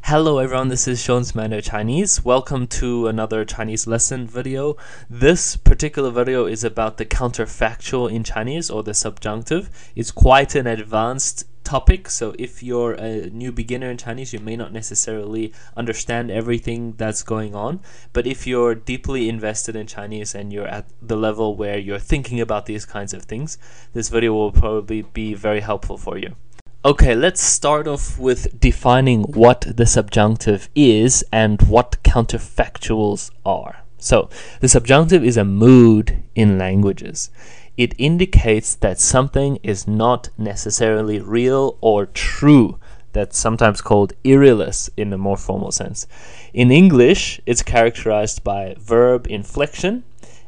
Hello everyone, this is Sean's Mandarin Chinese. Welcome to another Chinese lesson video. This particular video is about the counterfactual in Chinese, or the subjunctive. It's quite an advanced topic, so if you're a new beginner in Chinese, you may not necessarily understand everything that's going on. But if you're deeply invested in Chinese and you're at the level where you're thinking about these kinds of things, this video will probably be very helpful for you. Okay, let's start off with defining what the subjunctive is and what counterfactuals are. So, the subjunctive is a mood in languages. It indicates that something is not necessarily real or true. That's sometimes called irrelevant in a more formal sense. In English, it's characterized by verb inflection,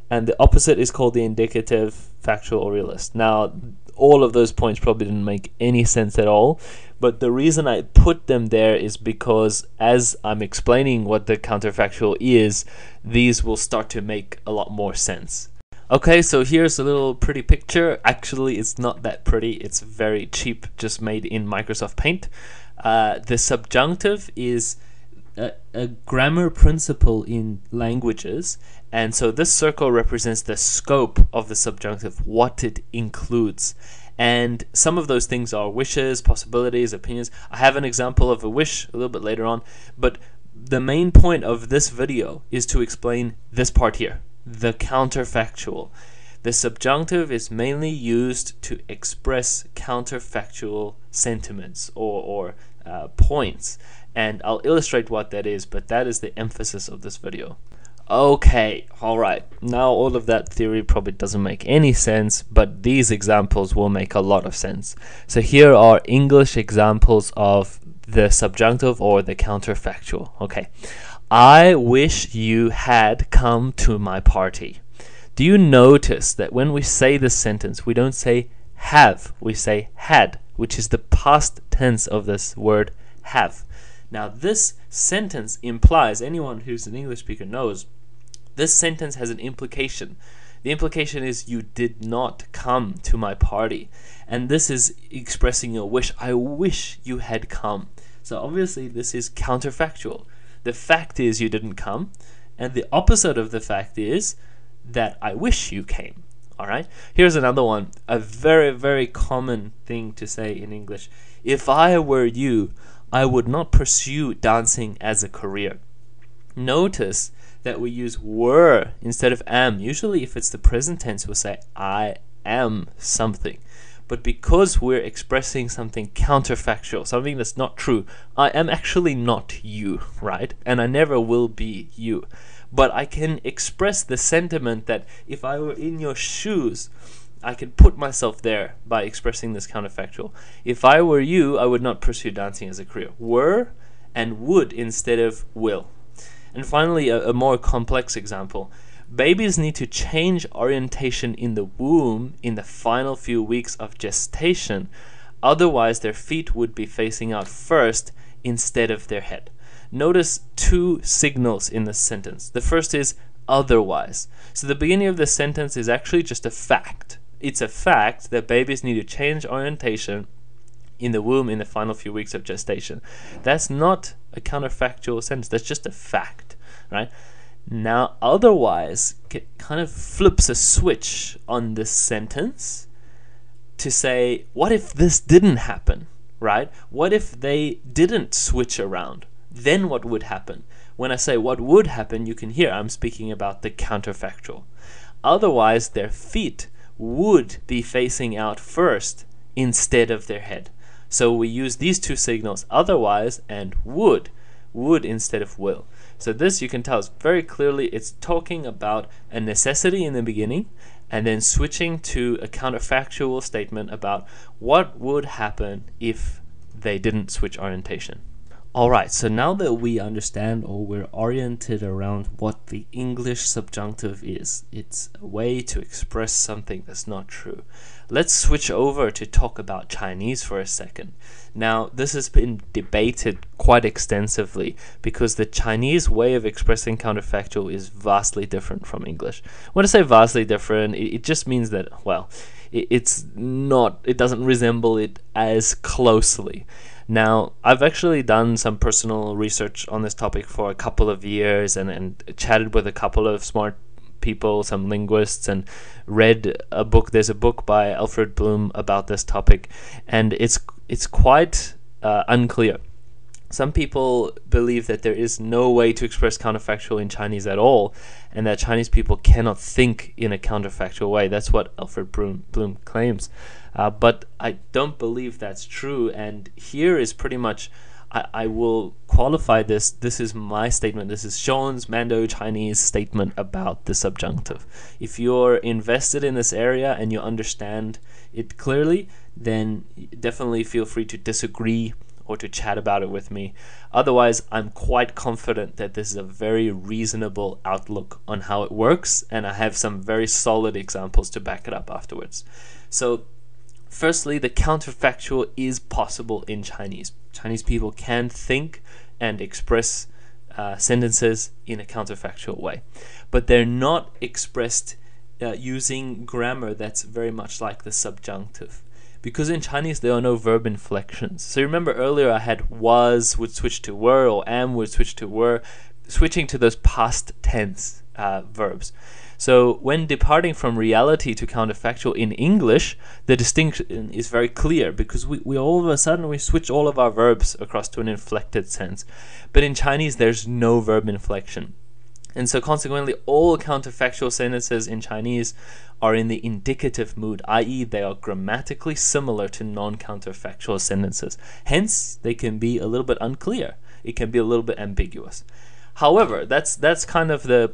and the opposite is called the indicative, factual, or realist. Now, all of those points probably didn't make any sense at all, but the reason I put them there is because as I'm explaining what the counterfactual is, these will start to make a lot more sense. Okay, so here's a little pretty picture. Actually, it's not that pretty. It's very cheap, just made in Microsoft Paint. The subjunctive is a grammar principle in languages, and so this circle represents the scope of the subjunctive, what it includes. And some of those things are wishes, possibilities, opinions. I have an example of a wish a little bit later on, but the main point of this video is to explain this part here, the counterfactual. The subjunctive is mainly used to express counterfactual sentiments or points, and I'll illustrate what that is, but that is the emphasis of this video. Okay, alright, now all of that theory probably doesn't make any sense, but these examples will make a lot of sense. So here are English examples of the subjunctive or the counterfactual. Okay, I wish you had come to my party. Do you notice that when we say this sentence, we don't say have, we say had, which is the past tense of this word have. Now this sentence implies, anyone who's an English speaker knows, this sentence has an implication. The implication is you did not come to my party. And this is expressing your wish. I wish you had come. So obviously this is counterfactual. The fact is you didn't come, and the opposite of the fact is that I wish you came. Alright? Here's another one. A very, very common thing to say in English. If I were you, I would not pursue dancing as a career. Notice that we use were instead of am. Usually if it's the present tense, we'll say I am something. But because we're expressing something counterfactual, something that's not true, I am actually not you, right? And I never will be you. But I can express the sentiment that if I were in your shoes, I can put myself there by expressing this counterfactual. If I were you, I would not pursue dancing as a career. Were and would instead of will. And finally, a more complex example. Babies need to change orientation in the womb in the final few weeks of gestation. Otherwise, their feet would be facing out first instead of their head. Notice two signals in this sentence. The first is otherwise. So the beginning of the sentence is actually just a fact. It's a fact that babies need to change orientation in the womb in the final few weeks of gestation. That's not a counterfactual sentence. That's just a fact, right? Now, otherwise kind of flips a switch on this sentence to say, what if this didn't happen, right? What if they didn't switch around? Then what would happen? When I say what would happen, you can hear I'm speaking about the counterfactual. Otherwise, their feet would be facing out first instead of their head. So we use these two signals, otherwise and would instead of will. So this, you can tell, is very clearly it's talking about a necessity in the beginning and then switching to a counterfactual statement about what would happen if they didn't switch orientation. Alright, so now that we understand, or we're oriented around what the English subjunctive is, it's a way to express something that's not true. Let's switch over to talk about Chinese for a second. Now, this has been debated quite extensively because the Chinese way of expressing counterfactual is vastly different from English. When I say vastly different, it just means that, well, it doesn't resemble it as closely. Now, I've actually done some personal research on this topic for a couple of years and chatted with a couple of smart people, some linguists, and read a book. There's a book by Alfred Bloom about this topic, and it's quite unclear. Some people believe that there is no way to express counterfactual in Chinese at all, and that Chinese people cannot think in a counterfactual way. That's what Alfred Bloom claims. But I don't believe that's true, and here is pretty much, I will qualify this. This is my statement. This is Sean's Mandarin Chinese statement about the subjunctive. If you're invested in this area and you understand it clearly, then definitely feel free to disagree or to chat about it with me. Otherwise, I'm quite confident that this is a very reasonable outlook on how it works, and I have some very solid examples to back it up afterwards. So, firstly, the counterfactual is possible in Chinese. Chinese people can think and express sentences in a counterfactual way, but they're not expressed using grammar that's very much like the subjunctive. Because in Chinese there are no verb inflections. So remember earlier I had was would switch to were, or am would switch to were, switching to those past tense verbs. So when departing from reality to counterfactual in English, the distinction is very clear, because we all of a sudden we switch all of our verbs across to an inflected sense. But in Chinese there's no verb inflection. And so consequently, all counterfactual sentences in Chinese are in the indicative mood, i.e. they are grammatically similar to non-counterfactual sentences. Hence, they can be a little bit unclear. It can be a little bit ambiguous. However, that's kind of the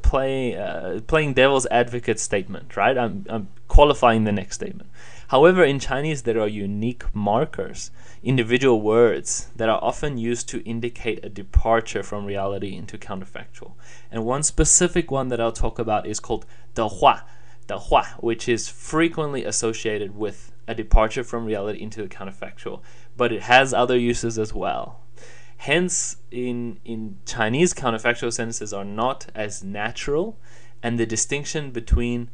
playing devil's advocate statement, right? I'm qualifying the next statement. However, in Chinese, there are unique markers, individual words that are often used to indicate a departure from reality into counterfactual. And one specific one that I'll talk about is called 的话, which is frequently associated with a departure from reality into the counterfactual, but it has other uses as well. Hence, in Chinese, counterfactual sentences are not as natural, and the distinction between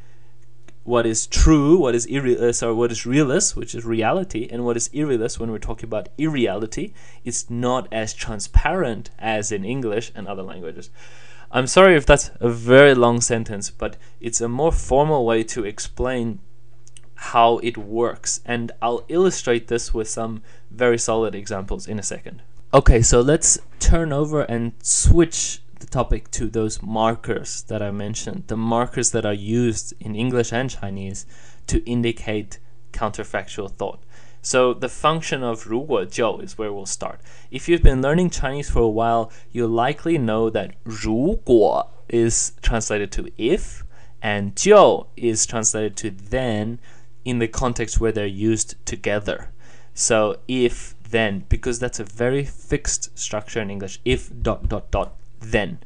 what is true, what is realist, which is reality, and what is irrealist, when we're talking about irreality, it's not as transparent as in English and other languages. I'm sorry if that's a very long sentence, but it's a more formal way to explain how it works, and I'll illustrate this with some very solid examples in a second. Okay, so let's turn over and switch the topic to those markers that I mentioned, the markers that are used in English and Chinese to indicate counterfactual thought. So the function of 如果就 is where we'll start. If you've been learning Chinese for a while, you'll likely know that 如果 is translated to if, and 就 is translated to then in the context where they're used together. So if, then, because that's a very fixed structure in English, if ... then.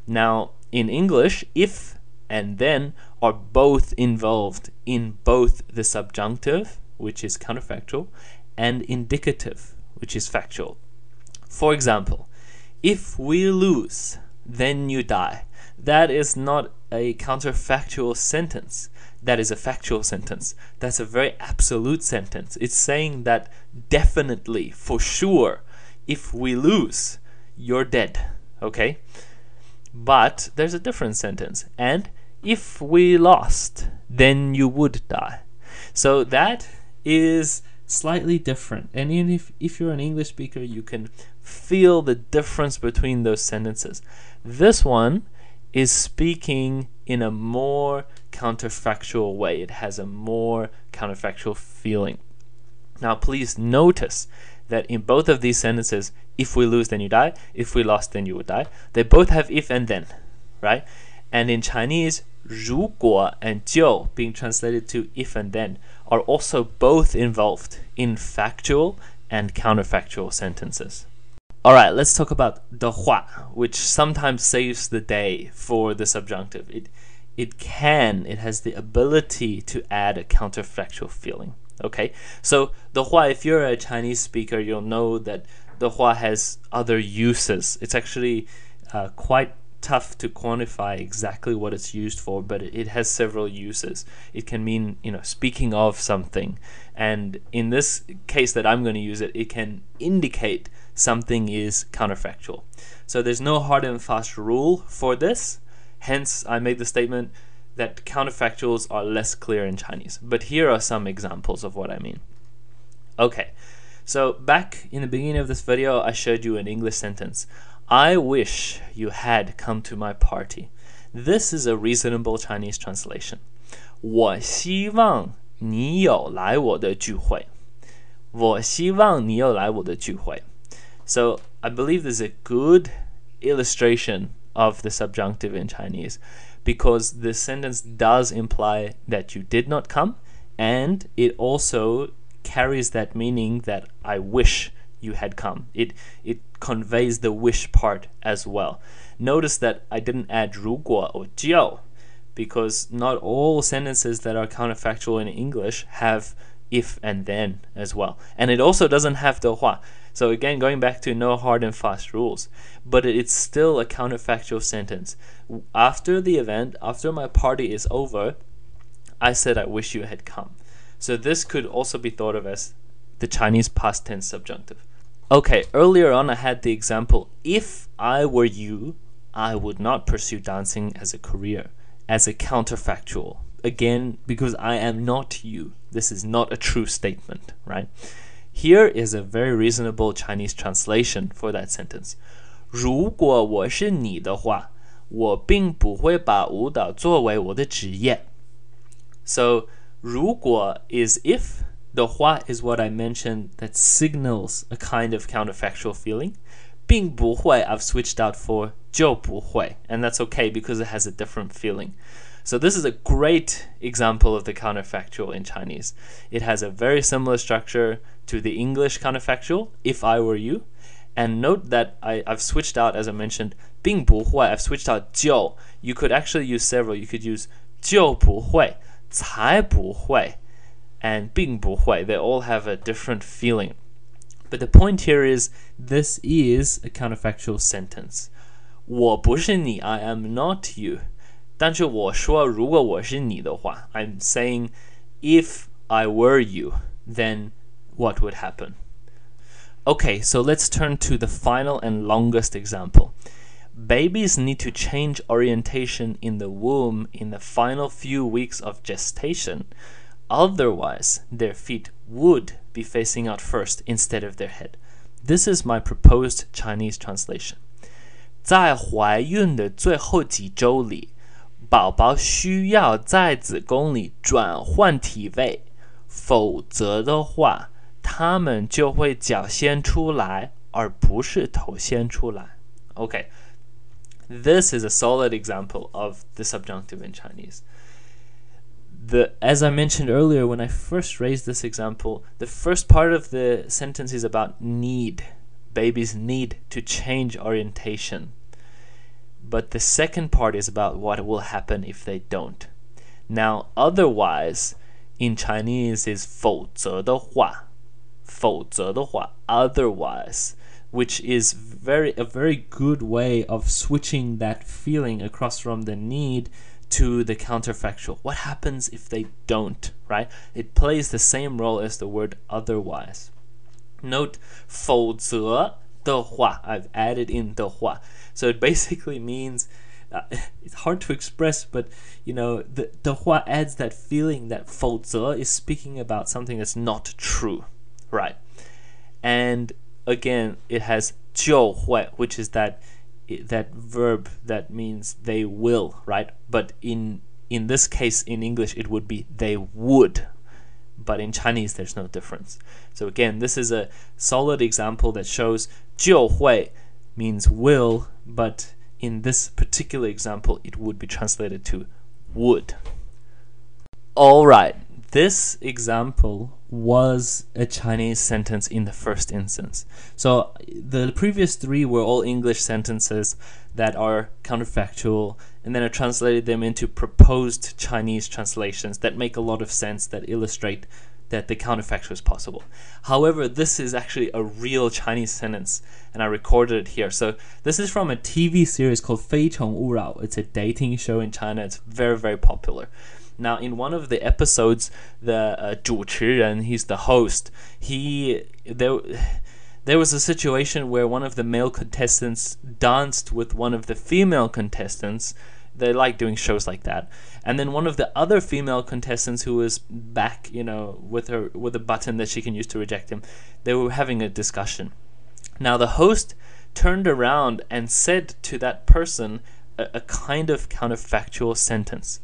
Now, in English, if and then are both involved in both the subjunctive, which is counterfactual, and indicative, which is factual. For example, if we lose, then you die. That is not a counterfactual sentence. That is a factual sentence. That's a very absolute sentence. It's saying that definitely, for sure, if we lose, you're dead. Okay? But there's a different sentence. And if we lost, then you would die. So that is slightly different. And even if you're an English speaker, you can feel the difference between those sentences. This one is speaking in a more counterfactual way. It has a more counterfactual feeling. Now, please notice that in both of these sentences, if we lose, then you die. If we lost, then you would die. They both have if and then, right? And in Chinese, 如果 and 就 being translated to if and then are also both involved in factual and counterfactual sentences. Alright, let's talk about 的话, which sometimes saves the day for the subjunctive. It has the ability to add a counterfactual feeling. Okay, so 的话, if you're a Chinese speaker, you'll know that 的话has other uses. It's actually quite tough to quantify exactly what it's used for, but it has several uses. It can mean, speaking of something. And in this case that I'm going to use it, it can indicate something is counterfactual. So there's no hard and fast rule for this. Hence, I made the statement that counterfactuals are less clear in Chinese. But here are some examples of what I mean. Okay, so back in the beginning of this video, I showed you an English sentence. I wish you had come to my party. This is a reasonable Chinese translation. 我希望你有来我的聚会. 我希望你有来我的聚会. So I believe there's a good illustration of the subjunctive in Chinese, because the sentence does imply that you did not come, and it also carries that meaning that I wish you had come. It conveys the wish part as well. Notice that I didn't add 如果 or 就, because not all sentences that are counterfactual in English have if and then as well. And it also doesn't have 的话. So again, going back to no hard and fast rules, but it's still a counterfactual sentence. After the event, after my party is over, I said I wish you had come. So this could also be thought of as the Chinese past tense subjunctive. Okay, earlier on I had the example, if I were you, I would not pursue dancing as a career, as a counterfactual. Again, because I am not you. This is not a true statement, right? Here is a very reasonable Chinese translation for that sentence. 如果我是你的话，我并不会把舞蹈作为我的职业. So, 如果 is if, 的话 is what I mentioned that signals a kind of counterfactual feeling. 并不会 I've switched out for 就不会, and that's okay because it has a different feeling. So this is a great example of the counterfactual in Chinese. It has a very similar structure to the English counterfactual, if I were you. And note that I've switched out, as I mentioned, 并不会, I've switched out 就. You could actually use several. You could use 就不会, 才不会, and 并不会. They all have a different feeling. But the point here is, this is a counterfactual sentence. 我不是你, I am not you. 但是我说如果我是你的话, I'm saying if I were you, then what would happen? Okay, so let's turn to the final and longest example. Babies need to change orientation in the womb in the final few weeks of gestation. Otherwise, their feet would be facing out first instead of their head. This is my proposed Chinese translation. 在怀孕的最后几周里，宝宝需要在子宫里转换体位，否则的话，他们就会脚先出来，而不是头先出来。Okay, this is a solid example of the subjunctive in Chinese. As I mentioned earlier, when I first raised this example, the first part of the sentence is about need. Babies need to change orientation. But the second part is about what will happen if they don't. Now, otherwise, in Chinese is 否则的话, 否则的话, otherwise, which is a very good way of switching that feeling across from the need to the counterfactual. What happens if they don't, right? It plays the same role as the word otherwise. Note 否则的话, I've added in 的话. So it basically means, it's hard to express, but the 的话 adds that feeling that 否则 is speaking about something that's not true, right? And again, it has 就会, which is that verb that means they will, right? But in this case, in English, it would be they would. But in Chinese, there's no difference. So again, this is a solid example that shows 就会 means will, but in this particular example, it would be translated to would. All right, this example was a Chinese sentence in the first instance. So the previous three were all English sentences that are counterfactual, and then I translated them into proposed Chinese translations that make a lot of sense, that illustrate that the counterfactual is possible. However, this is actually a real Chinese sentence, and I recorded it here. So this is from a TV series called 非诚勿扰. It's a dating show in China. It's very, very popular. Now, in one of the episodes, the 主持人, he's the host, there was a situation where one of the male contestants danced with one of the female contestants. They like doing shows like that. And then one of the other female contestants who was back, with a button that she can use to reject him, they were having a discussion. Now the host turned around and said to that person a kind of counterfactual sentence.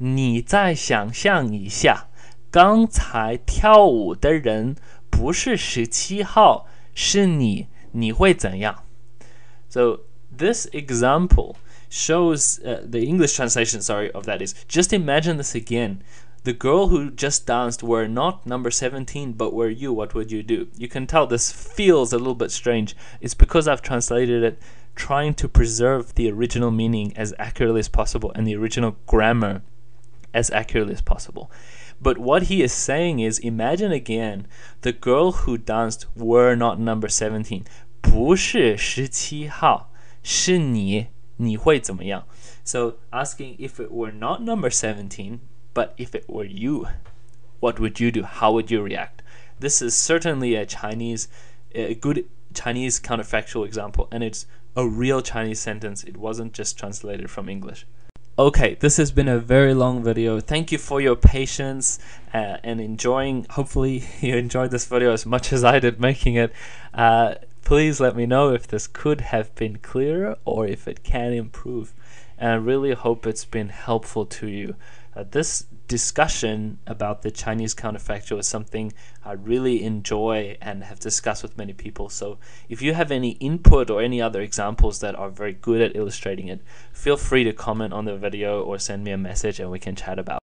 你再想象一下，刚才跳舞的人不是17号，是你，你会怎样? So this example shows the English translation, of that is, just imagine this again. The girl who just danced were not number 17, but were you. What would you do? You can tell this feels a little bit strange. It's because I've translated it trying to preserve the original meaning as accurately as possible and the original grammar as accurately as possible. But what he is saying is, imagine again, the girl who danced were not number 17. 不是17号，是你，你会怎么样? So asking if it were not number 17, but if it were you, what would you do? How would you react? This is certainly a good Chinese counterfactual example, and it's a real Chinese sentence. It wasn't just translated from English. Okay, this has been a very long video. Thank you for your patience and enjoying. Hopefully you enjoyed this video as much as I did making it. Please let me know if this could have been clearer or if it can improve. And I really hope it's been helpful to you. This discussion about the Chinese counterfactual is something I really enjoy and have discussed with many people. So if you have any input or any other examples that are very good at illustrating it, feel free to comment on the video or send me a message and we can chat about it.